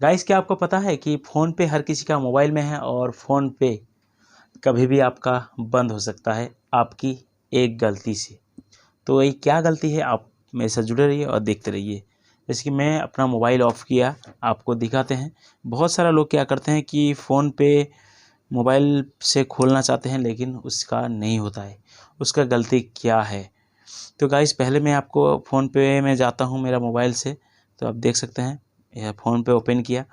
Guys, क्या आपको पता है कि फ़ोन पे हर किसी का मोबाइल में है और फ़ोन पे कभी भी आपका बंद हो सकता है आपकी एक गलती से। तो ये क्या गलती है, आप मेरे साथ जुड़े रहिए और देखते रहिए। जैसे कि मैं अपना मोबाइल ऑफ़ किया, आपको दिखाते हैं। बहुत सारा लोग क्या करते हैं कि फ़ोन पे मोबाइल से खोलना चाहते हैं लेकिन उसका नहीं होता है। उसका गलती क्या है? तो गाइस, पहले मैं आपको फ़ोन पे में जाता हूँ मेरा मोबाइल से, तो आप देख सकते हैं यह फ़ोन पे ओपन किया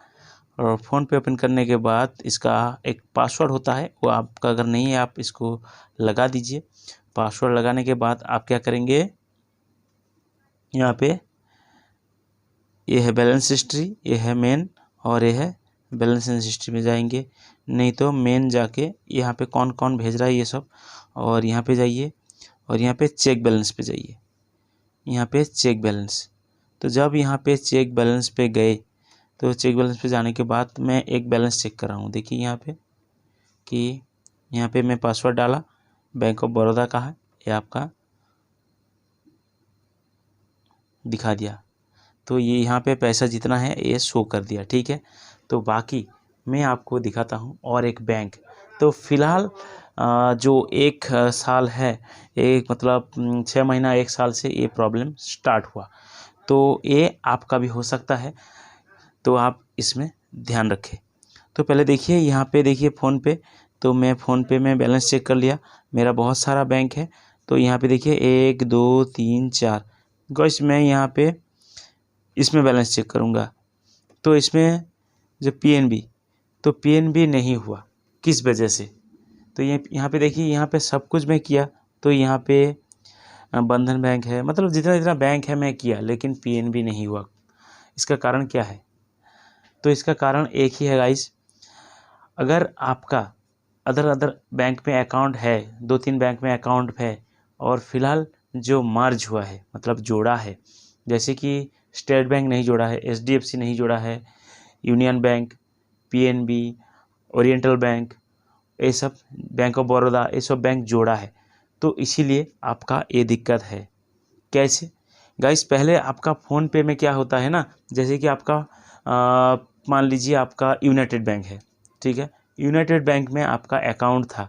और फ़ोन पे ओपन करने के बाद इसका एक पासवर्ड होता है, वो आपका अगर नहीं है आप इसको लगा दीजिए। पासवर्ड लगाने के बाद आप क्या करेंगे, यहाँ पे ये है बैलेंस हिस्ट्री, ये है मेन और ये है बैलेंस हिस्ट्री में जाएंगे। नहीं तो मेन जाके यहाँ पे कौन कौन भेज रहा है ये सब, और यहाँ पे जाइए और यहाँ पे चेक बैलेंस पे जाइए। यहाँ पे चेक बैलेंस, तो जब यहाँ पे चेक बैलेंस पे गए तो चेक बैलेंस पे जाने के बाद मैं एक बैलेंस चेक कर रहा हूँ। देखिए यहाँ पे कि यहाँ पे मैं पासवर्ड डाला, बैंक ऑफ बड़ौदा का है, ये आपका दिखा दिया। तो ये यहाँ पे पैसा जितना है ये शो कर दिया, ठीक है। तो बाकी मैं आपको दिखाता हूँ और एक बैंक। तो फ़िलहाल जो एक साल है, एक मतलब 6 महीना 1 साल से ये प्रॉब्लम स्टार्ट हुआ, तो ये आपका भी हो सकता है, तो आप इसमें ध्यान रखें। तो पहले देखिए यहाँ पे देखिए फ़ोन पे, तो मैं फ़ोन पे में बैलेंस चेक कर लिया, मेरा बहुत सारा बैंक है। तो यहाँ पे देखिए 1 2 3 4, गाइस मैं यहाँ पे इसमें बैलेंस चेक करूँगा। तो इसमें जो पीएनबी, तो पीएनबी नहीं हुआ, किस वजह से? तो ये यहाँ पे देखिए, यहाँ पे सब कुछ मैं किया, तो यहाँ पे बंधन बैंक है, मतलब जितना जितना बैंक है मैं किया, लेकिन पीएनबी नहीं हुआ। इसका कारण क्या है? तो इसका कारण एक ही है गाइस, अगर आपका अदर अदर बैंक में अकाउंट है, 2-3 बैंक में अकाउंट है और फ़िलहाल जो मर्ज हुआ है मतलब जोड़ा है, जैसे कि स्टेट बैंक नहीं जोड़ा है, एचडीएफसी नहीं जोड़ा है, union bank, PNB, oriental bank, ये सब, बैंक ऑफ बड़ौदा, ये सब बैंक जोड़ा है, तो इसीलिए आपका ये दिक्कत है। कैसे? गाइस, पहले आपका फ़ोन पे में क्या होता है ना, जैसे कि आपका मान लीजिए आपका यूनाइटेड बैंक है, ठीक है। यूनाइटेड बैंक में आपका अकाउंट था,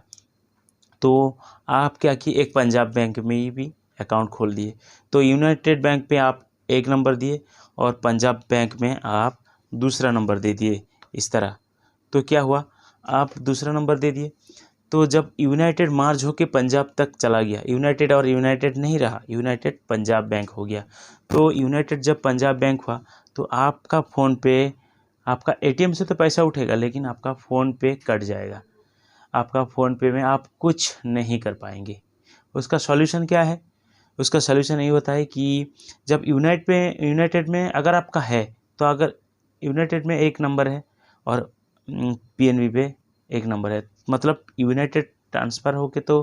तो आप क्या किए, एक पंजाब बैंक में भी अकाउंट खोल दिए। तो यूनाइटेड बैंक पे आप एक नंबर दिए और पंजाब बैंक में आप दूसरा नंबर दे दिए, इस तरह। तो क्या हुआ, आप दूसरा नंबर दे दिए, तो जब यूनाइटेड मार्ज होके पंजाब तक चला गया, यूनाइटेड और यूनाइटेड नहीं रहा, यूनाइटेड पंजाब बैंक हो गया। तो यूनाइटेड जब पंजाब बैंक हुआ, तो आपका फ़ोन पे, आपका एटीएम से तो पैसा उठेगा लेकिन आपका फ़ोन पे कट जाएगा, आपका फ़ोन पे में आप कुछ नहीं कर पाएंगे। उसका सॉल्यूशन क्या है? उसका सॉल्यूशन ये होता है कि जब यूनाइटेड में अगर आपका है, तो अगर यूनाइटेड में एक नंबर है और पीएनबी पे एक नंबर है, मतलब यूनाइटेड ट्रांसफ़र होके तो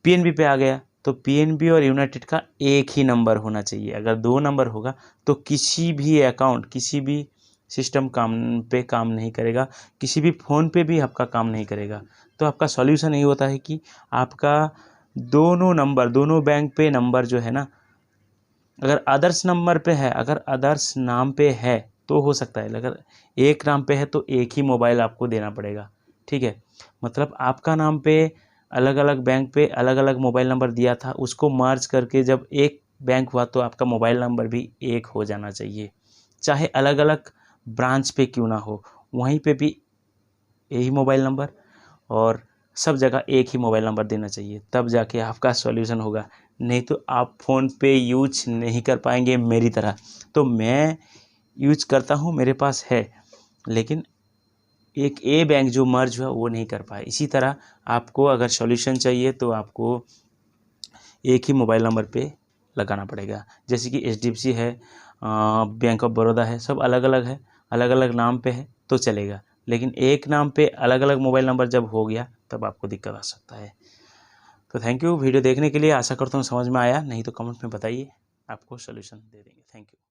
पीएनबी पे आ गया, तो पीएनबी और यूनाइटेड का एक ही नंबर होना चाहिए। अगर 2 नंबर होगा तो किसी भी अकाउंट, किसी भी सिस्टम काम नहीं करेगा, किसी भी फ़ोन पे भी आपका काम नहीं करेगा। तो आपका सॉल्यूशन यही होता है कि आपका दोनों नंबर, दोनों बैंक पे नंबर जो है ना, अगर अदर्स नंबर पे है, अगर अदर्स नाम पे है तो हो सकता है, अगर एक नाम पे है तो एक ही मोबाइल आपको देना पड़ेगा, ठीक है। मतलब आपका नाम पे अलग अलग बैंक पे अलग अलग मोबाइल नंबर दिया था, उसको मर्ज करके जब एक बैंक हुआ तो आपका मोबाइल नंबर भी एक हो जाना चाहिए, चाहे अलग अलग ब्रांच पे क्यों ना हो, वहीं पे भी यही मोबाइल नंबर और सब जगह एक ही मोबाइल नंबर देना चाहिए, तब जाके आपका सॉल्यूशन होगा। नहीं तो आप फ़ोन पे यूज नहीं कर पाएंगे मेरी तरह। तो मैं यूज करता हूँ, मेरे पास है, लेकिन एक ए बैंक जो मर्ज हुआ वो नहीं कर पाए। इसी तरह आपको अगर सॉल्यूशन चाहिए तो आपको एक ही मोबाइल नंबर पे लगाना पड़ेगा। जैसे कि एचडीएफसी है, बैंक ऑफ बड़ौदा है, सब अलग अलग है, अलग अलग नाम पे है तो चलेगा, लेकिन एक नाम पे अलग अलग मोबाइल नंबर जब हो गया तब आपको दिक्कत आ सकता है। तो थैंक यू वीडियो देखने के लिए, आशा करता हूँ समझ में आया, नहीं तो कमेंट में बताइए, आपको सॉल्यूशन दे देंगे। Thank you.